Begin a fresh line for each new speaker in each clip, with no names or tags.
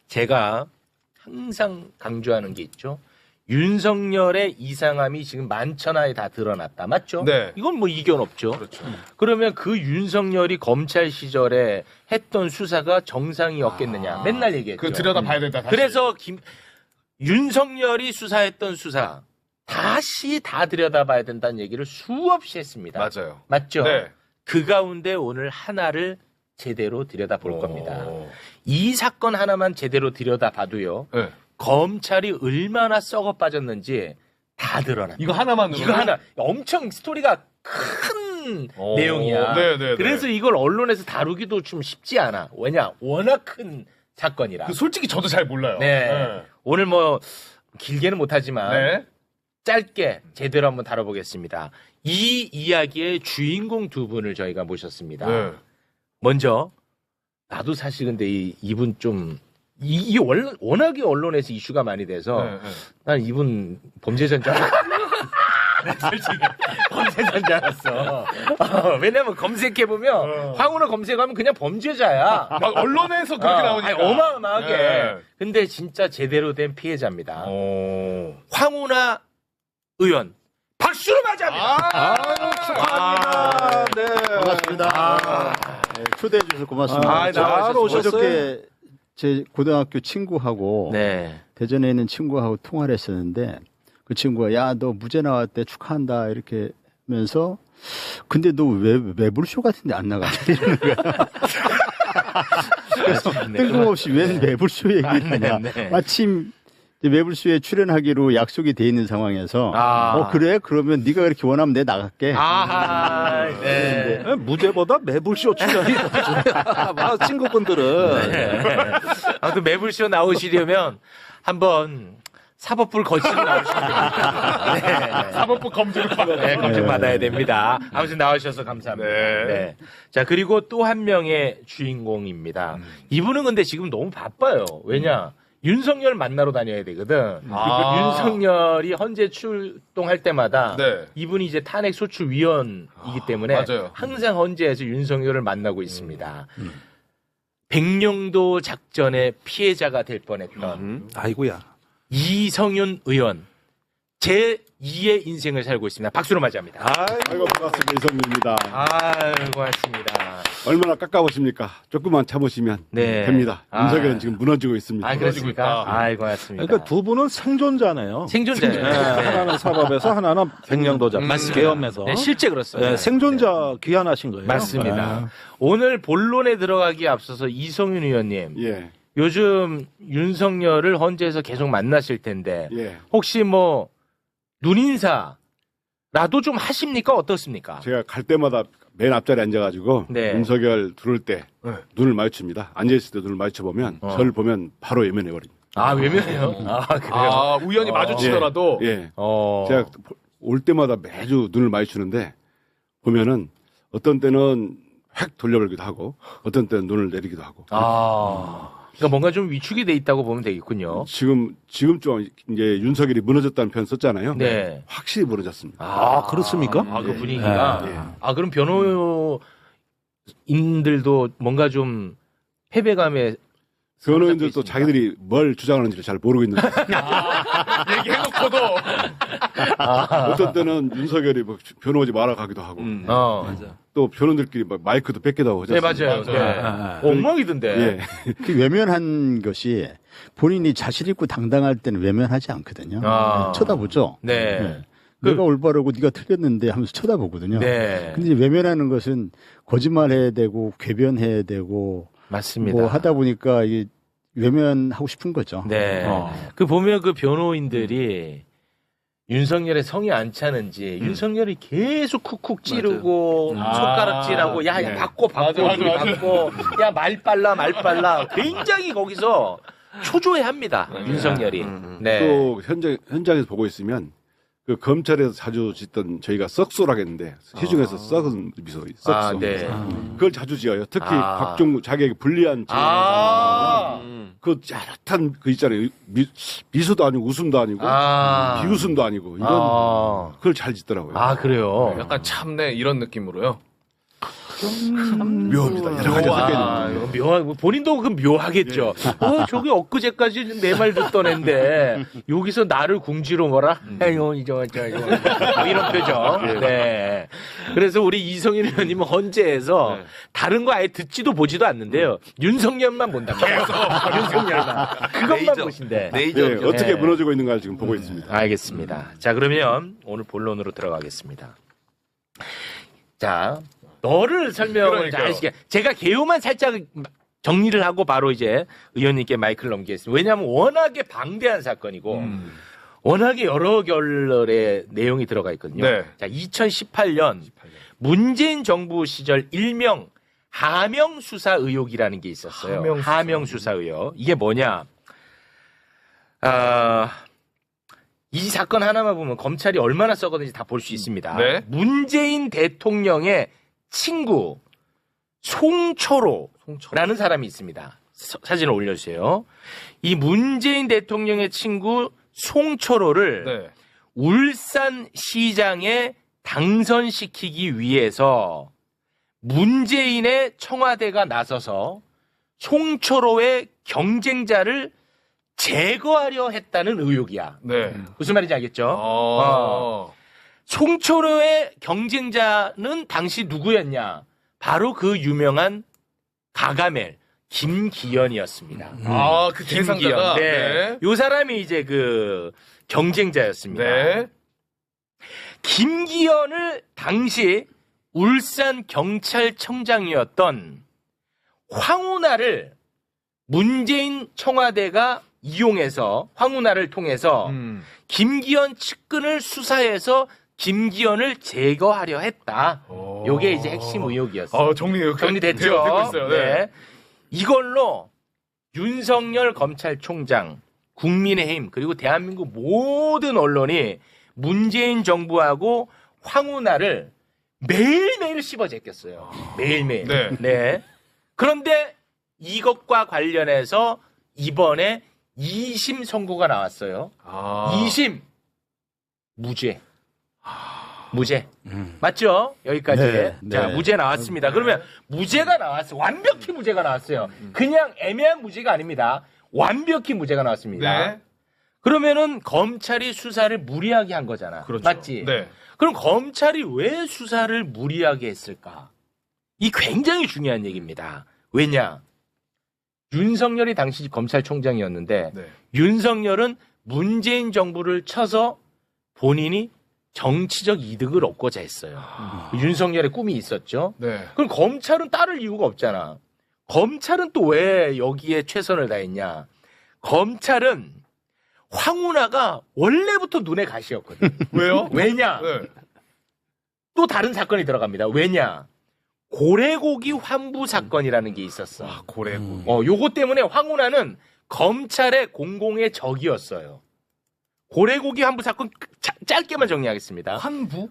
제가 항상 강조하는 게 있죠. 윤석열의 이상함이 지금 만천하에 다 드러났다. 맞죠?
네.
이건 뭐 이견 없죠.
그렇죠.
그러면 그 윤석열이 검찰 시절에 했던 수사가 정상이었겠느냐. 맨날 얘기했죠.
그 들여다봐야 된다. 다시.
그래서 윤석열이 수사했던 수사 다시 다 들여다봐야 된다는 얘기를 수없이 했습니다.
맞아요.
맞죠?
네.
그 가운데 오늘 하나를 제대로 들여다볼 겁니다. 이 사건 하나만 제대로 들여다봐도요.
네.
검찰이 얼마나 썩어 빠졌는지 다 드러납니다.
이거 하나만으로.
이거 하나 엄청 스토리가 큰 내용이야.
네네네.
그래서 이걸 언론에서 다루기도 좀 쉽지 않아. 왜냐? 워낙 큰 사건이라.
솔직히 저도 잘 몰라요.
네. 오늘 뭐 길게는 못하지만
네.
짧게 제대로 한번 다뤄보겠습니다. 이 이야기의 주인공 두 분을 저희가 모셨습니다.
네.
먼저 나도 사실 근데 이분 좀 이 워낙에 언론에서 이슈가 많이 돼서 난 이분 범죄자인 줄 알았어. 솔직히 범죄자인 줄 알았어. 왜냐면 검색해보면 황운호 검색하면 그냥 범죄자야.
막 언론에서 그렇게 나오니까.
아니, 어마어마하게.
네.
근데 진짜 제대로 된 피해자입니다. 황운하 의원 박수로 맞이합니다.
축하합니다. 네, 반갑습니다. 네, 초대해 주셔서 고맙습니다.
잘
어저께 제 고등학교 친구하고
네.
대전에 있는 친구하고 통화를 했었는데 그 친구가 야, 너 무죄 나왔대 축하한다 이렇게 하면서 근데 너 왜 매불쇼 같은데 안 나가지? 이러는 거야. 그래서 뜬금없이 왜 매불쇼 얘기를 하냐. 마침 매불쇼에 출연하기로 약속이 돼 있는 상황에서 그래? 그러면 네가 그렇게 원하면 내 나갈게.
네.
무죄보다 매불쇼 출연이 친구분들은
아무튼 매불쇼 나오시려면 한번 사법부를 거치고 나오시면 됩니다. 네.
사법부 검증을
네, 검증 받아야 됩니다. 아무튼 나오셔서 감사합니다. 네. 자, 그리고 또 한 명의 주인공입니다. 이분은 근데 지금 너무 바빠요. 왜냐? 윤석열 만나러 다녀야 되거든. 윤석열이 헌재 출동할 때마다
네.
이분이 이제 탄핵 소추위원이기 때문에
맞아요.
항상 헌재에서 윤석열을 만나고 있습니다. 백령도 작전의 피해자가 될 뻔했던
아이고야.
이성윤 의원 제2의 인생을 살고 있습니다. 박수로 맞이합니다.
아이고 반갑습니다. 이성민입니다.
아유, 고맙습니다.
얼마나 깎아보십니까? 조금만 참으시면
네.
됩니다. 윤석열은 지금 무너지고 있습니다.
그렇습니까? 아이, 고맙습니다.
그러니까 두 분은 생존자네요.
생존자예요.
네, 하나는 사법에서 하나는 백령도자.
맞습니다.
계엄에서.
네, 실제 그렇습니다.
네, 생존자 귀환하신 거예요.
맞습니다. 오늘 본론에 들어가기에 앞서서 이성윤 의원님,
예,
요즘 윤석열을 헌재에서 계속 만나실 텐데
예.
혹시 뭐 눈인사라도 좀 하십니까? 어떻습니까?
제가 갈 때마다 맨 앞자리에 앉아가지고
네.
윤석열 들어올 때 눈을 마주칩니다. 앉아있을 때 눈을 마주쳐보면 저를 보면 바로 외면해버립니다.
아, 외면해요? 그래요?
우연히 마주치더라도.
예. 제가 올 때마다 매주 눈을 마주치는데 보면은 어떤 때는 획 돌려버리기도 하고 어떤 때는 눈을 내리기도 하고.
그러니까 뭔가 좀 위축이 돼 있다고 보면 되겠군요.
지금 좀 이제 윤석열이 무너졌다는 표현 썼잖아요.
네.
확실히 무너졌습니다.
그렇습니까?
그 분위기가.
예.
그럼 변호인들도 뭔가 좀 패배감에
변호인들도 자기들이 뭘 주장하는지를 잘 모르고 있는 거예요.
얘기해놓고도.
어떤 때는 윤석열이 뭐 변호하지 마라 가기도 하고 또 변호인들끼리 막 마이크도 뺏기도 하고
네,
하지
맞아요. 엉망이던데.
예.
그 외면한 것이 본인이 자신 있고 당당할 때는 외면하지 않거든요. 쳐다보죠.
네.
내가 올바르고 네가 틀렸는데 하면서 쳐다보거든요.
네.
근데 이제 외면하는 것은 거짓말해야 되고 궤변해야 되고
맞습니다.
뭐 하다 보니까 이게 외면하고 싶은 거죠.
네. 그 보면 그 변호인들이 윤석열의 성이 안 차는지 윤석열이 계속 쿡쿡 찌르고 손가락질하고 야 바꿔 야 말 빨라 굉장히 거기서 초조해합니다. 윤석열이. 네.
또 현장에서 보고 있으면 그 검찰에서 자주 짓던 저희가 썩소라겠는데 시중에서 썩은 미소, 썩소.
네.
그걸 자주 지어요. 특히 박종구 자기에게 불리한 그 짜릿한 그 있잖아요. 미소도 아니고 웃음도 아니고 비웃음도 아니고 이건 그걸 잘 짓더라고요.
그래요.
약간 참네 이런 느낌으로요.
묘합니다. 여러 가지
아, 이거 묘하고 본인도 그 묘하겠죠. 저기 엊그제까지 내 말 듣던 앤데 여기서 나를 궁지로 뭐라? 에요 이거 이런 표정. 네. 그래서 우리 이성일 의원님은 헌재에서 다른 거 아예 듣지도 보지도 않는데요. 윤석열만 본답니다. 윤석열만. 그것만 보신대.
네, 어떻게 무너지고 있는가를 지금 보고 있습니다.
알겠습니다. 자, 그러면 오늘 본론으로 들어가겠습니다. 자, 너를 설명을 잘 하시게. 제가 개요만 살짝 정리를 하고 바로 이제 의원님께 마이크를 넘기겠습니다. 왜냐하면 워낙에 방대한 사건이고 워낙에 여러 결의 내용이 들어가 있거든요.
네.
자, 2018년 문재인 정부 시절 일명 하명 수사 의혹이라는 게 있었어요. 하명 수사 의혹. 이게 뭐냐? 이 사건 하나만 보면 검찰이 얼마나 썩었는지 다 볼 수 있습니다.
네.
문재인 대통령의 친구 송초로라는 사람이 있습니다. 사진을 올려주세요. 이 문재인 대통령의 친구 송초로를
네.
울산시장에 당선시키기 위해서 문재인의 청와대가 나서서 송초로의 경쟁자를 제거하려 했다는 의혹이야.
네.
무슨 말인지 알겠죠? 송초로의 경쟁자는 당시 누구였냐? 바로 그 유명한 가가멜 김기현이었습니다.
그 대상자가.
네. 요 사람이 이제 그 경쟁자였습니다.
네.
김기현을 당시 울산 경찰청장이었던 황운하를 문재인 청와대가 이용해서 황운하를 통해서 김기현 측근을 수사해서 김기현을 제거하려 했다. 요게 이제 핵심 의혹이었어요. 정리됐죠?
되고 있어요. 네.
이걸로 윤석열 검찰총장, 국민의힘 그리고 대한민국 모든 언론이 문재인 정부하고 황운하를 매일매일 씹어제꼈어요. 매일매일.
네.
네. 그런데 이것과 관련해서 이번에 2심 선고가 나왔어요. 2심 무죄. 무죄. 맞죠? 여기까지.
네,
자,
네.
무죄 나왔습니다. 그러면 무죄가 나왔어요. 완벽히 무죄가 나왔어요. 그냥 애매한 무죄가 아닙니다. 완벽히 무죄가 나왔습니다.
네.
그러면은 검찰이 수사를 무리하게 한 거잖아.
그렇죠.
맞지?
네.
그럼 검찰이 왜 수사를 무리하게 했을까? 이 굉장히 중요한 얘기입니다. 왜냐? 윤석열이 당시 검찰총장이었는데
네.
윤석열은 문재인 정부를 쳐서 본인이 정치적 이득을 얻고자 했어요. 윤석열의 꿈이 있었죠.
네.
그럼 검찰은 따를 이유가 없잖아. 검찰은 또 왜 여기에 최선을 다했냐? 검찰은 황운하가 원래부터 눈에 가시였거든.
왜요?
왜냐?
네.
또 다른 사건이 들어갑니다. 왜냐? 고래고기 환부 사건이라는 게 있었어.
고래고기.
요거 때문에 황운하는 검찰의 공공의 적이었어요. 고래고기 환부 사건 짧게만 정리하겠습니다.
환부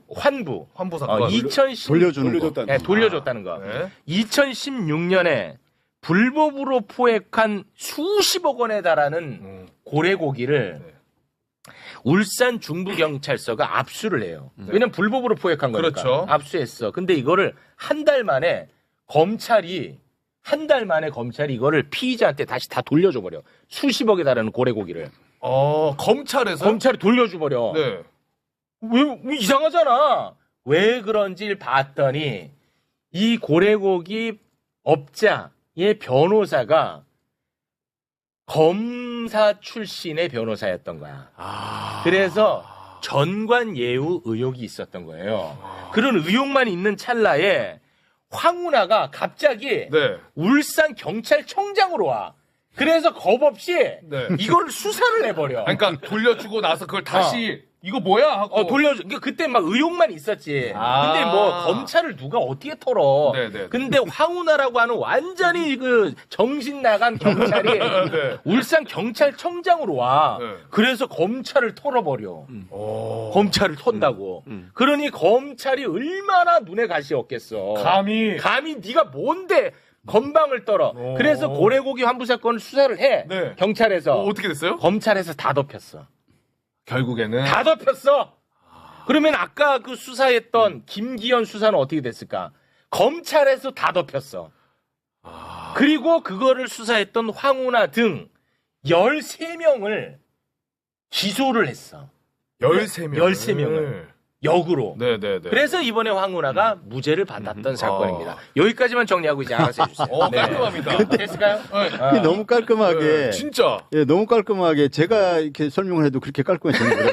사건.
2010
돌려줬다는
네, 돌려줬다는 거.
네.
2016년에 불법으로 포획한 수십억 원에 달하는 고래고기를 울산 중부경찰서가 압수를 해요. 왜냐면 불법으로 포획한 거니까.
그렇죠.
압수했어. 근데 이거를 한 달 만에 검찰이 이거를 피의자한테 다시 다 돌려줘 버려. 수십억에 달하는 고래고기를. 검찰이 돌려줘 버려.
네.
왜 이상하잖아. 왜 그런지를 봤더니 이 고래고기 업자의 변호사가 검사 출신의 변호사였던 거야. 그래서 전관예우 의혹이 있었던 거예요. 그런 의혹만 있는 찰나에 황운하가 갑자기
네.
울산 경찰청장으로 와. 그래서 겁 없이
네.
이걸 수사를 해버려.
그러니까 돌려주고 나서 그걸 다시 이거 뭐야 하고
돌려줘. 그러니까 그때 막 의혹만 있었지.
아.
근데 뭐 검찰을 누가 어떻게 털어.
네네.
근데 황운하라고 하는 완전히 그 정신 나간 경찰이
네.
울산 경찰청장으로 와.
네.
그래서 검찰을 털어버려. 검찰을 턴다고. 그러니 검찰이 얼마나 눈에 가시 없겠어.
감히
네가 뭔데 건방을 떨어. 그래서 고래고기 환부 사건을 수사를 해.
네.
경찰에서.
어떻게 됐어요?
검찰에서 다 덮였어.
결국에는
다 덮였어. 그러면 아까 그 수사했던 김기현 수사는 어떻게 됐을까? 검찰에서 다 덮였어. 그리고 그거를 수사했던 황운하 등 13명을 기소를 했어.
13명.
13명을. 역으로.
네네네.
그래서 이번에 황운하가 무죄를 받았던 사건입니다. 여기까지만 정리하고 이제 알아서 해주세요.
깔끔합니다.
됐을까요?
이게 너무 깔끔하게
진짜.
예, 너무 깔끔하게 제가 이렇게 설명을 해도 그렇게 깔끔하게 정리해요.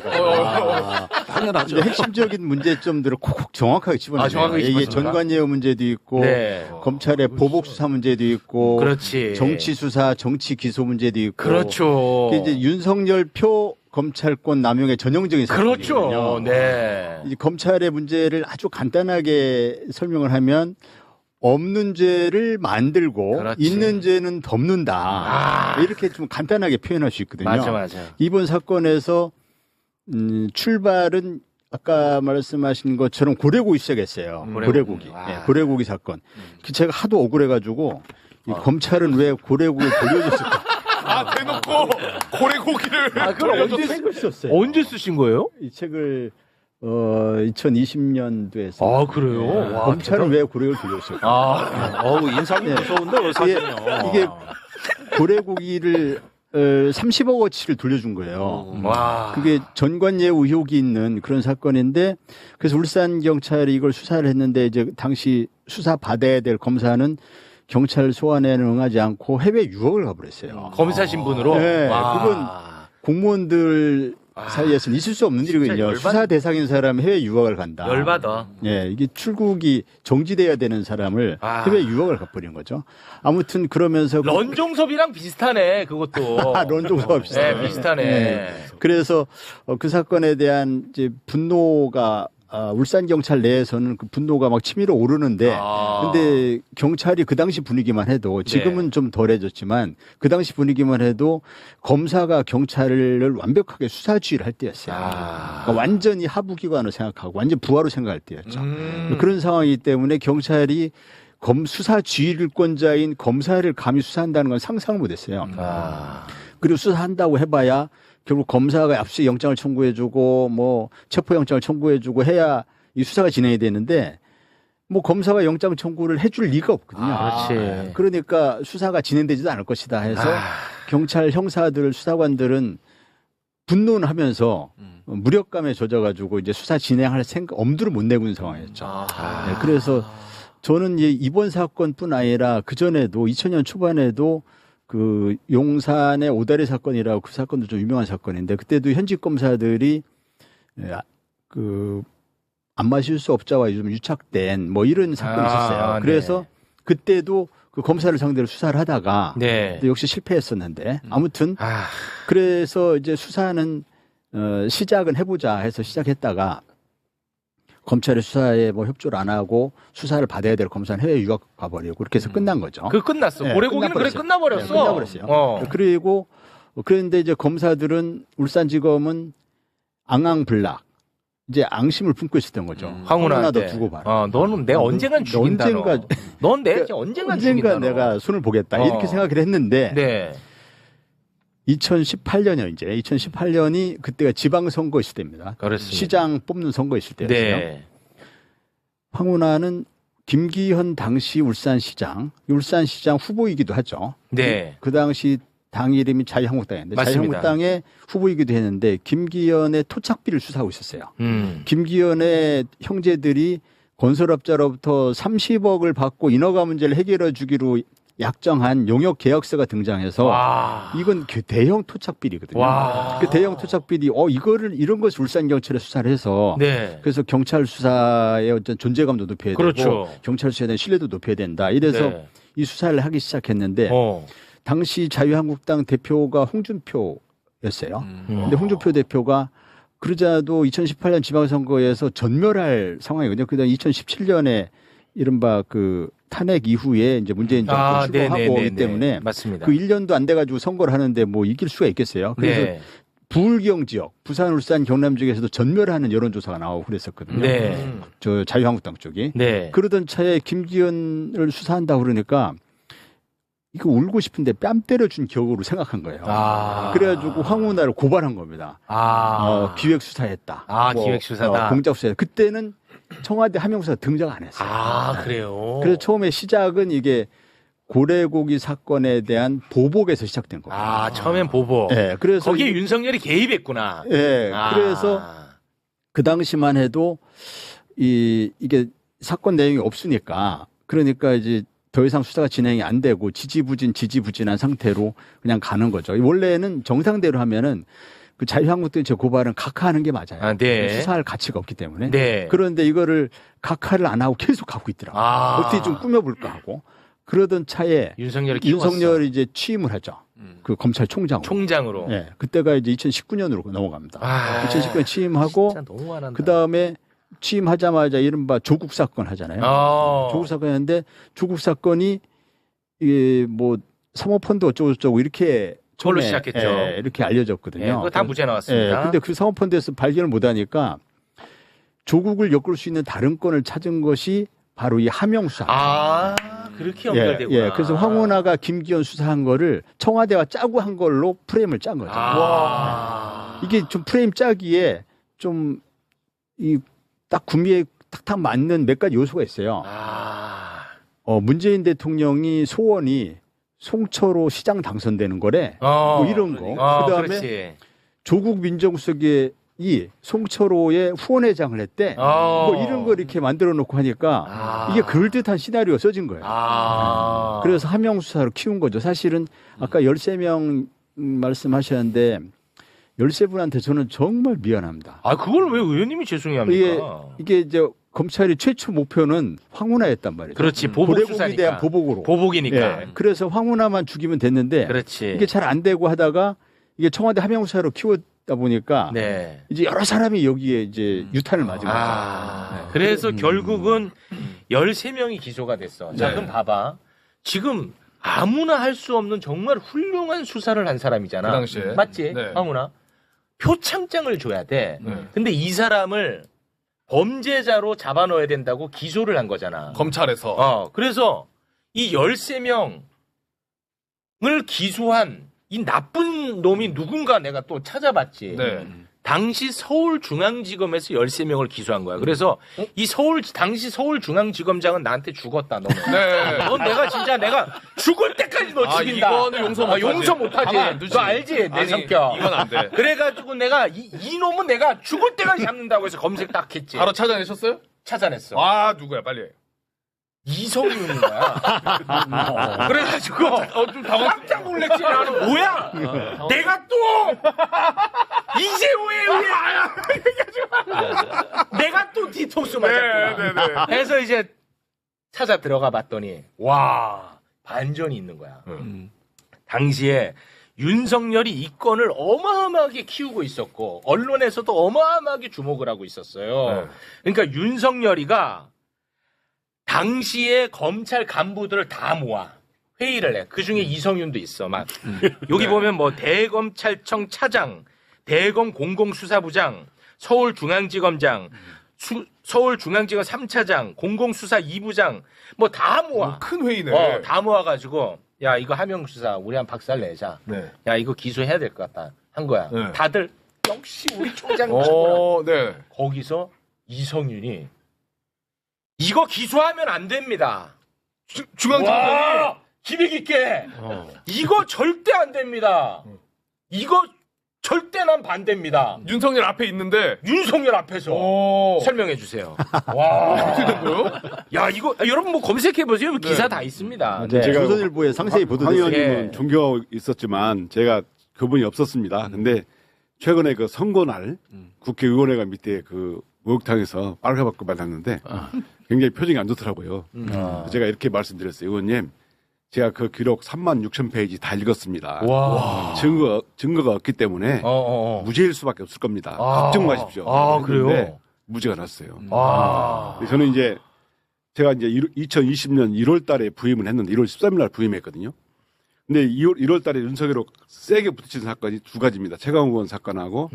당연하죠.
핵심적인 문제점들을 콕콕 정확하게 집어내요.
정확하게
이게
집어줍니다.
전관예우 문제도 있고
네.
검찰의 보복 수사 문제도 있고
그렇지.
정치 수사, 정치 기소 문제도 있고
그렇죠.
이게 이제 윤석열 표 검찰권 남용의 전형적인
그렇죠.
사건이거든요.
네.
이 검찰의 문제를 아주 간단하게 설명을 하면 없는 죄를 만들고
그렇지.
있는 죄는 덮는다. 이렇게 좀 간단하게 표현할 수 있거든요.
맞아.
이번 사건에서 출발은 아까 말씀하신 것처럼 고래고기 시작했어요. 고래고기.
와.
네, 고래고기 사건. 제가 하도 억울해가지고 이 검찰은 왜 고래고기를 돌려줬을까?
대놓고 고래고기를.
그걸 언제 책을 썼어요?
언제 쓰신 거예요?
이 책을 2020년도에 썼어요.
아, 그래요? 와,
검찰은 왜 고래를 돌렸을까?
어우, 인상이
네.
무서운데, 왜 사진요?
이게 고래고기를 30억어치를 돌려준 거예요.
와.
그게 전관예우 의혹이 있는 그런 사건인데 그래서 울산 경찰이 이걸 수사를 했는데 이제 당시 수사 받아야 될 검사는 경찰 소환에는 응하지 않고 해외 유학을 가버렸어요.
검사 신분으로?
네,
와.
그건 공무원들 사이에서는 있을 수 없는 일이거든요.
열받-
수사 대상인 사람이 해외 유학을 간다.
열받아.
예, 이게 출국이 정지돼야 되는 사람을 해외 유학을 가버린 거죠. 아무튼 그러면서
런종섭이랑 비슷하네, 그것도.
런종섭 비슷하네.
네, 비슷하네.
네. 그래서 그 사건에 대한 이제 분노가 울산 경찰 내에서는 그 분노가 막 치밀어 오르는데 근데 경찰이 그 당시 분위기만 해도 지금은 좀 덜해졌지만 그 당시 분위기만 해도 검사가 경찰을 완벽하게 수사주의를 할 때였어요. 그러니까 완전히 하부기관으로 생각하고 완전 부하로 생각할 때였죠. 그런 상황이기 때문에 경찰이 수사지휘권자인 검사를 감히 수사한다는 건 상상을 못했어요. 그리고 수사한다고 해봐야 결국 검사가 압수수색 영장을 청구해주고 뭐 체포영장을 청구해주고 해야 이 수사가 진행이 되는데 뭐 검사가 영장 청구를 해줄 리가 없거든요.
그렇지.
그러니까 수사가 진행되지도 않을 것이다 해서 경찰 형사들 수사관들은 분노는 하면서 무력감에 젖어가지고 이제 수사 진행할 엄두를 못 내고 있는 상황이었죠. 네, 그래서 저는 이번 사건뿐 아니라 그 전에도 2000년 초반에도 그 용산의 오다리 사건이라고 그 사건도 좀 유명한 사건인데 그때도 현직 검사들이 그 안 마실 수 없자와 요즘 유착된 뭐 이런 사건이 있었어요. 그래서 그때도 그 검사를 상대로 수사를 하다가 역시 실패했었는데 아무튼 그래서 이제 수사는 시작은 해보자 해서 시작했다가 검찰의 수사에 뭐 협조를 안 하고 수사를 받아야 될 검사는 해외 유학 가버리고 그렇게 해서 끝난 거죠.
그 끝났어.
네,
고래고기는 그래 끝나버렸어.
네, 끝나버렸어요. 그리고 그런데 이제 검사들은 울산지검은 앙앙블락 이제 앙심을 품고 있었던 거죠.
황운하한테
두고 봐.
너는 내 언젠간 죽인다. 넌 내 언젠간 죽인다.
내가 손을 보겠다. 이렇게 생각을 했는데 2018년이요. 이제 2018년이 그때가 지방선거 있을 때입니다.
그렇습니다.
시장 뽑는 선거 있을 때였어요. 황운하는 김기현 당시 울산시장 후보이기도 하죠. 그 당시 당 이름이 자유한국당인데
맞습니다.
자유한국당의 후보이기도 했는데 김기현의 토착비를 수사하고 있었어요. 김기현의 형제들이 건설업자로부터 30억을 받고 인허가 문제를 해결해 주기로 약정한 용역 계약서가 등장해서 이건 대형 토착비리거든요. 그 대형 토착비리 이거를 이런 것을 울산 경찰에 수사를 해서 그래서 경찰 수사의 어떤 존재감도 높여야 되고 경찰 수사에 대한 신뢰도 높여야 된다. 이래서 이 수사를 하기 시작했는데 당시 자유한국당 대표가 홍준표였어요. 근데 홍준표 대표가 그러자도 2018년 지방선거에서 전멸할 상황이거든요. 그다음 2017년에 이른바 그 탄핵 이후에 이제 문재인 정권 출범하고 오기 때문에
맞습니다.
그 1년도 안 돼가지고 선거를 하는데 뭐 이길 수가 있겠어요. 그래서 부울경 지역, 부산, 울산, 경남 지역에서도 전멸하는 여론조사가 나오고 그랬었거든요. 저 자유한국당 쪽이. 그러던 차에 김기현을 수사한다고 그러니까 이거 울고 싶은데 뺨 때려준 격으로 생각한 거예요. 그래가지고 황운하를 고발한 겁니다. 기획수사했다.
기획수사다.
공작수사했다. 그때는 청와대 함영수사 등장 안 했어요.
아, 그래요.
그래서 처음에 시작은 이게 고래고기 사건에 대한 보복에서 시작된 거예요.
아, 처음엔 보복.
예, 그래서
거기에 윤석열이 개입했구나.
예,
아.
그래서 그 당시만 해도 이게 사건 내용이 없으니까 그러니까 이제 더 이상 수사가 진행이 안 되고 지지부진한 상태로 그냥 가는 거죠. 원래는 정상대로 하면은 그 자유한국당 저 고발은 각하하는 게 맞아요.
아, 네.
수사할 가치가 없기 때문에.
네.
그런데 이거를 각하를 안 하고 계속 갖고 있더라고요.
아.
어떻게 좀 꾸며볼까 하고 그러던 차에
윤석열이 키웠어.
윤석열이 이제 취임을 하죠. 그 검찰총장으로.
총장으로.
예, 그때가 이제 2019년으로 넘어갑니다.
아.
2019년 취임하고
진짜 너무 화난다.
그 다음에 취임하자마자 이른바 조국 사건 하잖아요. 조국 사건 했는데 조국 사건이 이게 뭐 사모펀드 어쩌고저쩌고 이렇게
그걸로
처음에,
시작했죠.
예, 이렇게 알려졌거든요.
예, 그거 다 무죄 나왔습니다.
예, 근데 그 사모펀드에서 발견을 못하니까 조국을 엮을 수 있는 다른 건을 찾은 것이 바로 이 함영수사.
아, 그렇게 연결되구나.
예, 그래서 황운하가 김기현 수사한 거를 청와대와 짜고 한 걸로 프레임을 짠 거죠.
와.
이게 좀 프레임 짜기에 좀 이 딱 구미에 탁탁 맞는 몇 가지 요소가 있어요.
아.
문재인 대통령이 소원이 송철호 시장 당선되는 거래. 뭐 이런 거. 그다음에
그렇지.
조국 민정수석이 송철호의 후원회장을 했대. 뭐 이런 거 이렇게 만들어 놓고 하니까 이게 그럴듯한 시나리오가 써진 거예요. 그래서 함영수사로 키운 거죠. 사실은 아까 13명 말씀하셨는데 13분한테 저는 정말 미안합니다.
아, 그걸 왜 의원님이 죄송해 합니까?
이게 이제 검찰이 최초 목표는 황운하였단 말이죠.
그렇지. 보복
고래고기에
수사니까.
대한 보복으로.
보복이니까.
예, 그래서 황운하만 죽이면 됐는데
그렇지.
이게 잘 안 되고 하다가 이게 청와대 함영수사로 키웠다 보니까
네.
이제 여러 사람이 여기에 이제 유탄을 맞은 거죠.
아, 그래서 결국은 13명이 기소가 됐어. 자,
네.
그럼 봐봐. 지금 아무나 할 수 없는 정말 훌륭한 수사를 한 사람이잖아.
그 당시에.
맞지?
네.
황운아? 표창장을 줘야 돼.
네.
근데 이 사람을 범죄자로 잡아넣어야 된다고 기소를 한 거잖아.
검찰에서.
그래서 이 13명을 기소한 이 나쁜 놈이 누군가 내가 또 찾아봤지.
네.
당시 서울중앙지검에서 13명을 기소한 거야. 그래서 이 당시 서울중앙지검장은 나한테 죽었다, 너는.
네.
넌 내가 진짜 내가 죽을 때까지 너 죽인다.
이거는 용서 못하지.
용서 못하지.
가만 안 두지.
너 알지? 내
아니,
성격.
이건 안 돼.
그래가지고 내가 이 놈은 내가 죽을 때까지 잡는다고 해서 검색 딱 했지.
바로 찾아내셨어요?
찾아냈어.
아, 누구야, 빨리.
이성윤인 거야. 그래가지고
좀 당황.
깜짝 놀랐지. 나는 뭐야? 내가 또 이재호에 의해 내가 또 디톡스 맞았구나. 해서 이제 찾아 들어가 봤더니 와, 반전이 있는 거야. 당시에 윤석열이 이 건을 어마어마하게 키우고 있었고 언론에서도 어마어마하게 주목을 하고 있었어요. 그러니까 윤석열이가 당시에 검찰 간부들을 다 모아 회의를 해. 그중에 이성윤도 있어. 막 여기 보면 뭐 대검찰청 차장, 대검 공공수사부장, 서울중앙지검장, 서울중앙지검 3차장, 공공수사 2부장 뭐 다 모아.
큰 회의네.
다 모아가지고 야, 이거 함영수사 우리 한 박살 내자.
네.
야, 이거 기소해야 될 것 같다 한 거야.
네.
다들 역시 우리 총장 최고라.
네.
거기서 이성윤이 이거 기소하면 안 됩니다.
중앙지검장이.
기믹 있게. 이거 절대 안 됩니다. 이거 절대 난 반대입니다.
윤석열 앞에 있는데.
윤석열 앞에서 설명해 주세요. 와.
어떻게 된 거예요?
야, 이거 여러분 뭐 검색해 보세요. 기사 다 있습니다.
네,
제가
조선일보에 상세히
황
보도됐어요.
의원님은
예.
존경하고 있었지만 제가 그분이 없었습니다. 근데 최근에 그 선거날 국회의원회관 밑에 그 목욕탕에서 빨가벗고 만났는데 굉장히 표정이 안 좋더라고요. 제가 이렇게 말씀드렸어요. 의원님, 제가 그 기록 36,000페이지 다 읽었습니다.
와.
증거가 없기 때문에 무죄일 수밖에 없을 겁니다. 걱정 마십시오.
그래요?
했는데 무죄가 났어요.
와.
저는 이제 제가 이제 2020년 1월 달에 부임을 했는데 1월 13일 날 부임했거든요. 근데 1월 달에 윤석열로 세게 부딪힌 사건이 두 가지입니다. 최강욱 의원 사건하고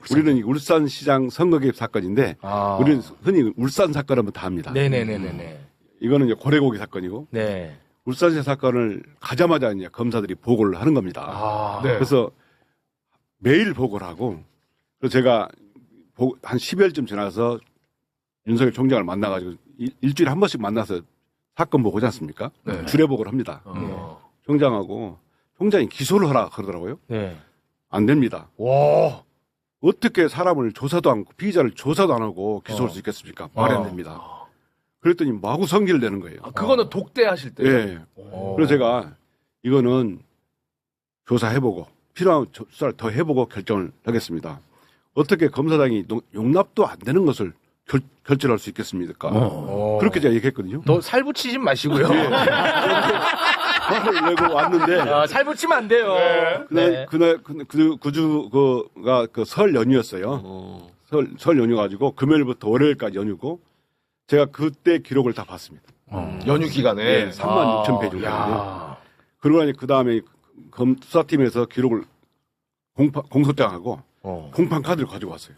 우리는 이 울산시장 선거 개입 사건인데 우리는 흔히 울산 사건하면 다 합니다.
네네네네.
이거는 이제 고래고기 사건이고
네.
울산시 사건을 가자마자 이제 검사들이 보고를 하는 겁니다.
네.
그래서 매일 보고를 하고 그래서 제가 한 10여일쯤 지나서 윤석열 총장을 만나가지고 일주일에 한 번씩 만나서 사건 보고 오지 않습니까?
네.
주례복을 합니다. 총장하고 총장이 기소를 하라 그러더라고요.
네.
안 됩니다.
와.
어떻게 사람을 조사도 않고 피의자를 조사도 안 하고 기소할 수 있겠습니까? 말이 안 됩니다. 그랬더니 마구 성기를 내는 거예요.
아, 그거는 독대하실 때.
예. 그래서 제가 이거는 조사해보고 필요한 조사를 더 해보고 결정을 하겠습니다. 어떻게 검사장이 용납도 안 되는 것을 결정할 수 있겠습니까? 그렇게 제가 얘기했거든요.
너 살붙이지 마시고요.
화를 내고 왔는데
살붙이면 안 돼요.
그날 그주가 그 설 연휴였어요. 설 연휴 가지고 금요일부터 월요일까지 연휴고 제가 그때 기록을 다 봤습니다.
연휴 기간에.
네, 3만 6천 페이지 정도. 그러고 나니 그 다음에 수사팀에서 기록을 공소장하고 공판 카드를 가지고 왔어요.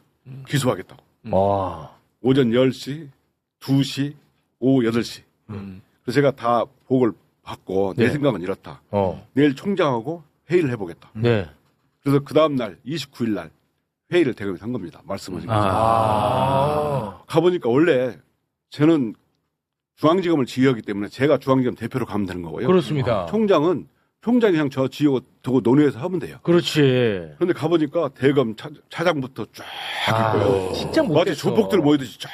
기소하겠다고.
와.
오전 10시, 2시, 오후 8시. 그래서 제가 다 보고를 받고 내
네.
생각은 이렇다.
어.
내일 총장하고 회의를 해보겠다.
네.
그래서 그 다음날 29일 날 회의를 대검에서 한 겁니다. 말씀하신 것처럼. 가보니까 원래 저는 중앙지검을 지휘하기 때문에 제가 중앙지검 대표로 가면 되는 거고요.
그렇습니다.
총장은 총장이 그냥 저 지휘고 두고 논의해서 하면 돼요.
그렇지.
그런데 가보니까 대검 차장부터 쫙 있고요.
진짜
마치
못했어.
조폭들 모이듯이 쫙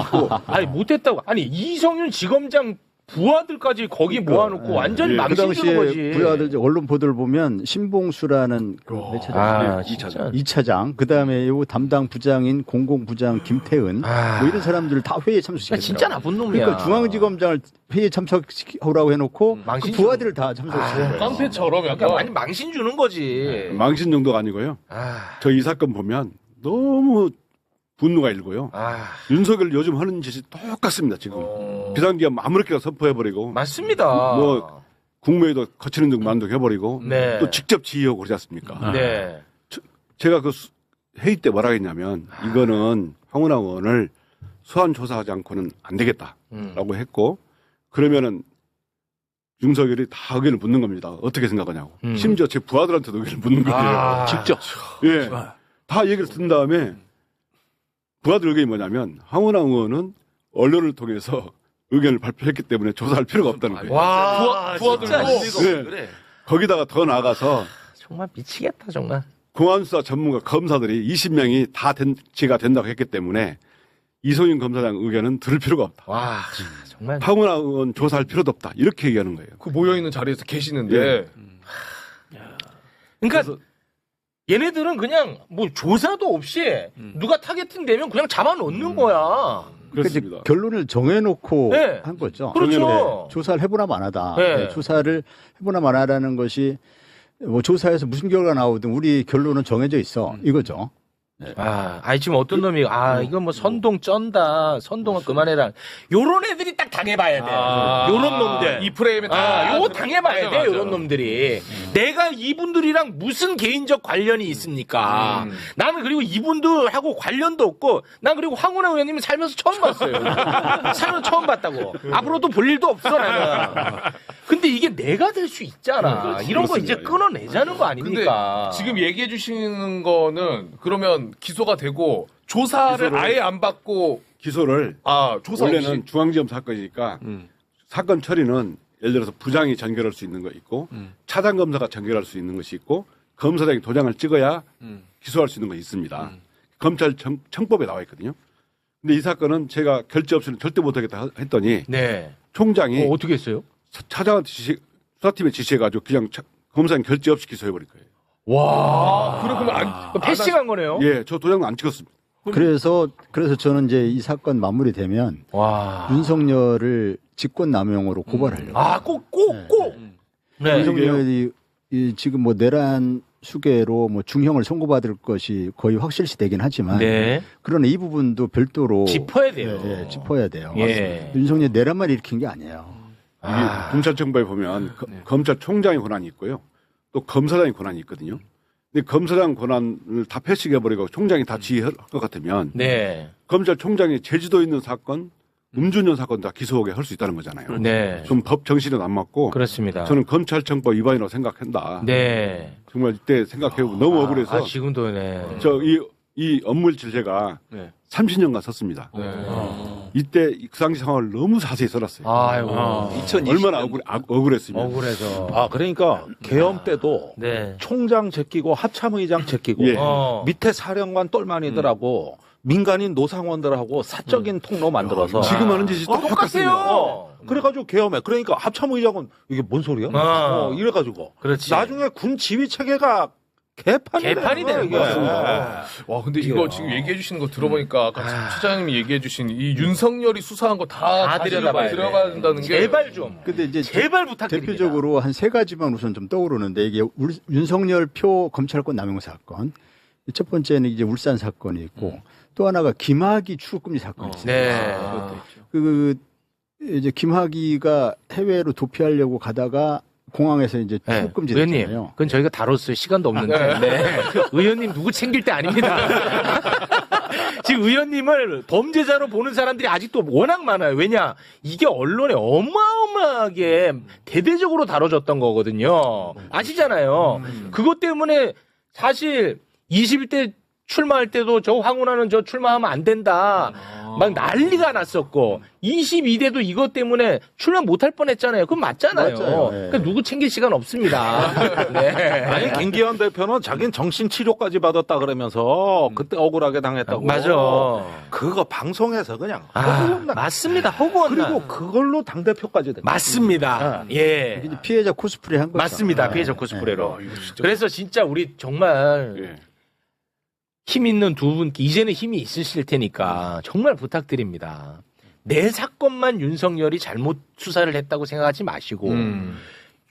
있고.
아니 못했다고. 아니 이성윤 지검장 부하들까지 거기 모아놓고 완전히
예.
그
망신 주는
당시에
거지.
부하들 이제 언론 보도를 보면 신봉수라는 그 차장,
아,
이
진짜.
2차장, 그 다음에 요 담당 부장인 공공부장 김태은, 뭐 이런 사람들을 다 회의에 참석시켰어요.
진짜 나쁜 놈이야.
그러니까 중앙지검장을 회의에 참석하라고 해놓고
망신
그 부하들을 다 참석시켰어요.
깡패처럼 약간.
그러니까 많이 망신 주는 거지.
망신 정도가 아니고요.
아,
저 이 사건 보면 너무 분노가 일고요.
아,
윤석열 요즘 하는 짓이 똑같습니다. 지금 비상기업 아무렇게나 선포해버리고
맞습니다.
뭐 국무회의도 거치는 등 만족해버리고
네.
또 직접 지휘하고 그러지 않습니까?
네.
제가 그 회의 때 뭐라 했냐면 이거는 황운하 의원을 소환 조사하지 않고는 안 되겠다라고 했고 그러면은 윤석열이 다 의견을 묻는 겁니다. 어떻게 생각하냐고. 심지어 제 부하들한테도 의견을 묻는 거예요.
아,
직접.
예. 다 얘기를 듣는 다음에 부하들 의견이 뭐냐면 황운하 의원은 언론을 통해서 의견을 발표했기 때문에 조사할 필요가 없다는 거예요.
와,
부하들도
진짜
네.
그래.
거기다가 더 나아가서
정말 미치겠다 정말.
공안수사 전문가 검사들이 20명이 다 제가 된다고 했기 때문에 이성윤 검사장 의견은 들을 필요가 없다.
와, 정말.
황운하 의원 조사할 필요도 없다. 이렇게 얘기하는 거예요.
그 모여있는 자리에서 계시는데.
예.
그러니까 얘네들은 그냥 뭐 조사도 없이 누가 타겟팅 되면 그냥 잡아놓는 거야.
그러니까 이제
그렇습니다.
결론을 정해놓고
네.
한 거죠.
그렇죠.
조사를 해보나 마나다.
네.
네, 조사를 해보나 마나라는 것이 뭐 조사에서 무슨 결과가 나오든 우리 결론은 정해져 있어. 이거죠.
아니 지금 어떤 놈이 이거 뭐 선동 쩐다. 선동은 그만해라. 요런 애들이 딱 당해봐야 돼. 요런 놈들.
이 프레임에 다.
요거 당해봐야 돼.
맞아.
요런 놈들이. 내가 이분들이랑 무슨 개인적 관련이 있습니까? 나는 그리고 이분들하고 관련도 없고 난 그리고 황운하 의원님은 살면서 처음 봤어요. 살면서 처음 봤다고. 앞으로도 볼 일도 없어 나는. 근데 이게 내가 될 수 있잖아. 이런 거 이제 끊어내자는 거 아닙니까?
근데 지금 얘기해 주시는 거는 그러면 기소가 되고 조사를 아예 안 받고
기소를
조사
원래는
없이
중앙지검 사건이니까 사건 처리는 예를 들어서 부장이 전결할 수 있는 거 있고 차장 검사가 전결할 수 있는 것이 있고 검사장이 도장을 찍어야 기소할 수 있는 거 있습니다. 검찰 청법에 나와 있거든요. 근데 이 사건은 제가 결재 없이는 절대 못하겠다 했더니
네.
총장이
어떻게 했어요?
차장한테 수사팀에 지시해가지고 그냥 검사장 결재 없이 기소해버릴 거예요.
와.
그러면
패싱한 거네요?
예, 저 도장도 안 찍었습니다.
그래서 저는 이제 이 사건 마무리되면
와.
윤석열을 직권남용으로 고발하려고.
꼭. 네.
윤석열이 지금 뭐 내란 수계로 뭐 중형을 선고받을 것이 거의 확실시 되긴 하지만
네.
그러나 이 부분도 별도로
짚어야 돼요.
예, 짚어야 돼요.
예.
윤석열 내란만 일으킨 게 아니에요.
이게 검찰청법에 보면 검찰총장의 권한이 있고요. 또 검사장의 권한이 있거든요. 근데 검사장 권한을 다 패싱해버리고 총장이 다 지휘할 것 같으면
네.
검찰총장이 제주도에 있는 사건, 음주운전 사건 다 기소하게 할 수 있다는 거잖아요.
네.
좀 법 정신은 안 맞고
그렇습니다.
저는 검찰청법 위반이라고 생각한다.
네.
정말 이때 생각해보고 너무 억울해서
지금도 네.
저 이 이 업무일지를 제가
네.
30년간 썼습니다. 이때 그 당시 상황을 너무 자세히 써놨어요.
아이고.
2020년.
얼마나 억울했으면.
억울해서.
아, 그러니까 계엄 때도
네.
총장 제끼고 합참의장 제끼고
예.
밑에 사령관 똘마니들하고 민간인 노상원들하고 사적인 통로 만들어서
지금 하는 짓이 똑같습니다.
똑같아요.
그래가지고 계엄해. 그러니까 합참의장은 이게 뭔 소리야? 이래가지고
그렇지.
나중에 군 지휘 체계가
개판이 되는
이게.
거야.
와, 근데 이거 지금 얘기해 주시는 거 들어보니까 아까 차장님이 얘기해 주신 이 윤석열이 수사한 거 다
들여다봐야 돼.
들어봐야 된다는 게
제발 좀.
근데 이제
제발 부탁드립니다.
대표적으로 한 세 가지만 우선 좀 떠오르는데 이게 윤석열 표 검찰권 남용 사건. 첫 번째는 이제 울산 사건이 있고 또 하나가 김학의 출국금지 사건이 있어요.
네.
그 이제 김학의가 해외로 도피하려고 가다가 공항에서 이제
네.
출국금지
의원님,
됐잖아요.
그건 저희가 다뤘어요. 시간도 없는데. 네. 의원님 누구 챙길 때 아닙니다. 지금 의원님을 범죄자로 보는 사람들이 아직도 워낙 많아요. 왜냐? 이게 언론에 어마어마하게 대대적으로 다뤄졌던 거거든요. 아시잖아요. 그것 때문에 사실 21대 출마할 때도 저 황운하는 저 출마하면 안 된다. 막 난리가 났었고 22대도 이것 때문에 출마 못할 뻔했잖아요. 그건 맞잖아요.
맞아요. 네.
그러니까 누구 챙길 시간 없습니다. 네.
아니 김기현 대표는 자기는 정신 치료까지 받았다 그러면서 그때 억울하게 당했다고.
맞아.
그거 방송에서 그냥
맞습니다. 허구한
그리고 그걸로 당 대표까지 됐.
맞습니다. 예.
이제 피해자 코스프레 한 거죠.
맞습니다.
네.
피해자 코스프레로.
이거 진짜
그래서 진짜 우리 정말
예.
힘 있는 두 분께 이제는 힘이 있으실 테니까 정말 부탁드립니다. 내 사건만 윤석열이 잘못 수사를 했다고 생각하지 마시고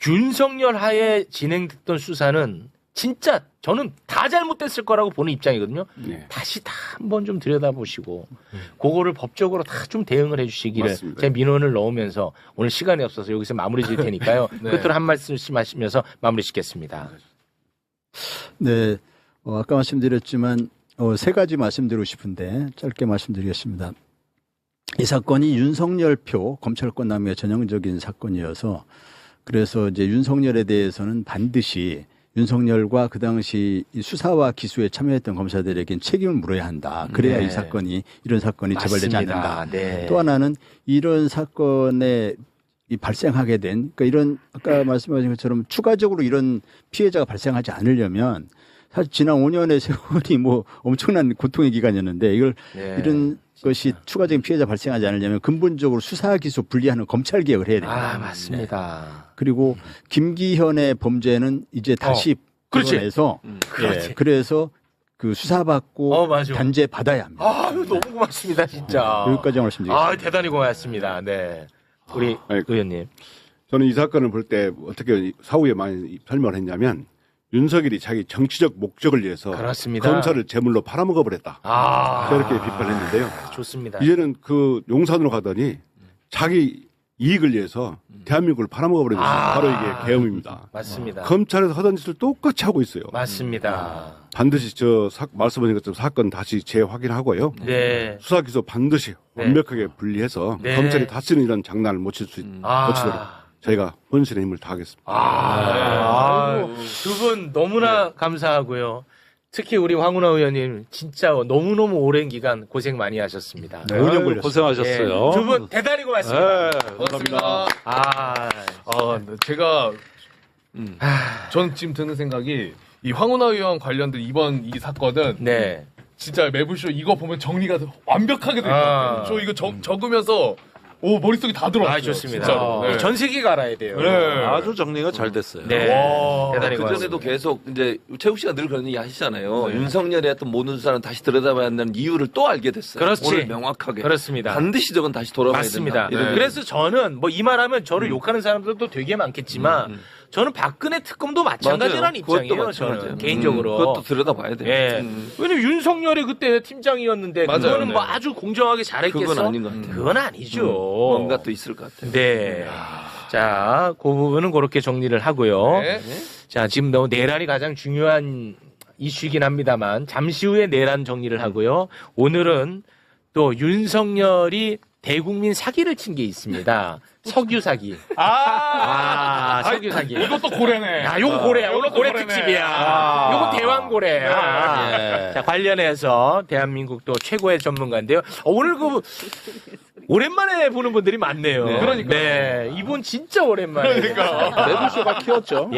윤석열 하에 진행됐던 수사는 진짜 저는 다 잘못됐을 거라고 보는 입장이거든요.
네.
다시 다 한번 좀 들여다보시고 그거를 법적으로 다 좀 대응을 해주시기를
맞습니다.
제 민원을 넣으면서 오늘 시간이 없어서 여기서 마무리 지을 테니까요.
네.
끝으로 한 말씀씩 하시면서 마무리 짓겠습니다.
네. 아까 말씀드렸지만 세 가지 말씀드리고 싶은데 짧게 말씀드리겠습니다. 이 사건이 윤석열표 검찰권 남용의 전형적인 사건이어서 그래서 이제 윤석열에 대해서는 반드시 윤석열과 그 당시 이 수사와 기소에 참여했던 검사들에겐 책임을 물어야 한다. 그래야
네.
이런 사건이 재발되지
맞습니다.
않는다.
네.
또 하나는 이런 사건에 발생하게 된 그러니까 이런 아까 말씀하신 것처럼 추가적으로 이런 피해자가 발생하지 않으려면 사실 지난 5년의 세월이 뭐 엄청난 고통의 기간이었는데 이걸
네.
이런 것이 추가적인 피해자 발생하지 않으려면 근본적으로 수사 기소 분리하는 검찰 개혁을 해야 됩니다.
맞습니다.
그리고 김기현의 범죄는 이제 다시
그렇지.
풀어내서
그렇지.
그래서 그 수사받고
맞아.
단죄 받아야 합니다.
너무 고맙습니다, 진짜.
여기까지 말씀드리겠습니다.
대단히 고맙습니다. 네. 우리 의원님.
저는 이 사건을 볼 때 어떻게 사후에 많이 설명을 했냐면 윤석열이 자기 정치적 목적을 위해서
그렇습니다.
검사를 제물로 팔아먹어버렸다. 저렇게 비판했는데요.
좋습니다.
이제는 그 용산으로 가더니 자기 이익을 위해서 대한민국을 팔아먹어버린 것이 바로 이게 계엄입니다.
맞습니다.
검찰에서 하던 짓을 똑같이 하고 있어요.
맞습니다.
반드시 말씀하신 것처럼 사건 다시 재확인하고요.
네.
수사 기소 반드시
네.
완벽하게 분리해서
네.
검찰이 다시는 이런 장난을 못 치도록 저희가 혼신의 힘을 다하겠습니다.
두 분 너무나 감사하고요. 특히 우리 황운하 의원님 진짜 너무너무 오랜 기간 고생 많이 하셨습니다.
네, 5년 걸렸어요.
고생하셨어요.
두 분 대단히 고맙습니다.
고맙습니다. 제가 전 지금 드는 생각이 이 황운하 의원 관련된 이번 이 사건은
네.
진짜 매불쇼 이거 보면 정리가 완벽하게 될 것 같아요. 저 이거 적으면서 머릿속에 다 들어왔어요.
좋습니다.
진짜로. 네.
전 세계가 알아야 돼요.
네.
아주 정리가 잘 됐어요.
네. 대단히
그 전에도
고맙습니다.
계속 이제 최욱 씨가 늘 그런 얘기 하시잖아요.
네.
윤석열이 했던 모든 수사는 다시 들여다봐야 한다는 이유를 또 알게 됐어요.
그렇지.
오늘 명확하게.
그렇습니다.
반드시 저건 다시 돌아봐야
맞습니다.
된다. 이런
그래서 저는 뭐 이 말하면 저를 욕하는 사람들도 되게 많겠지만 저는 박근혜 특검도 마찬가지라는
맞아요. 그것도
입장이에요.
마찬가지예요.
저는 개인적으로.
그것도 들여다봐야 돼요.
예. 왜냐면 윤석열이 그때 팀장이었는데
맞아요.
그거는
네.
뭐 아주 공정하게 잘했겠어?
그건 아닌 것 같아요.
그건 아니죠.
뭔가 또 있을 것 같아요.
네. 자, 그 부분은 그렇게 정리를 하고요.
네.
자, 지금 너무 내란이 가장 중요한 이슈이긴 합니다만 잠시 후에 내란 정리를 하고요. 오늘은 또 윤석열이 대국민 사기를 친 게 있습니다. 석유 사기. 석유 사기.
이것도 고래네.
야, 요거 고래야. 오늘 고래
고래네.
특집이야. 요거 대왕 고래. 자, 관련해서 대한민국 또 최고의 전문가인데요. 오늘 오랜만에 보는 분들이 많네요.
네. 그러니까요.
네, 이분 진짜 오랜만에.
그러니까.
매부쇼가 키웠죠.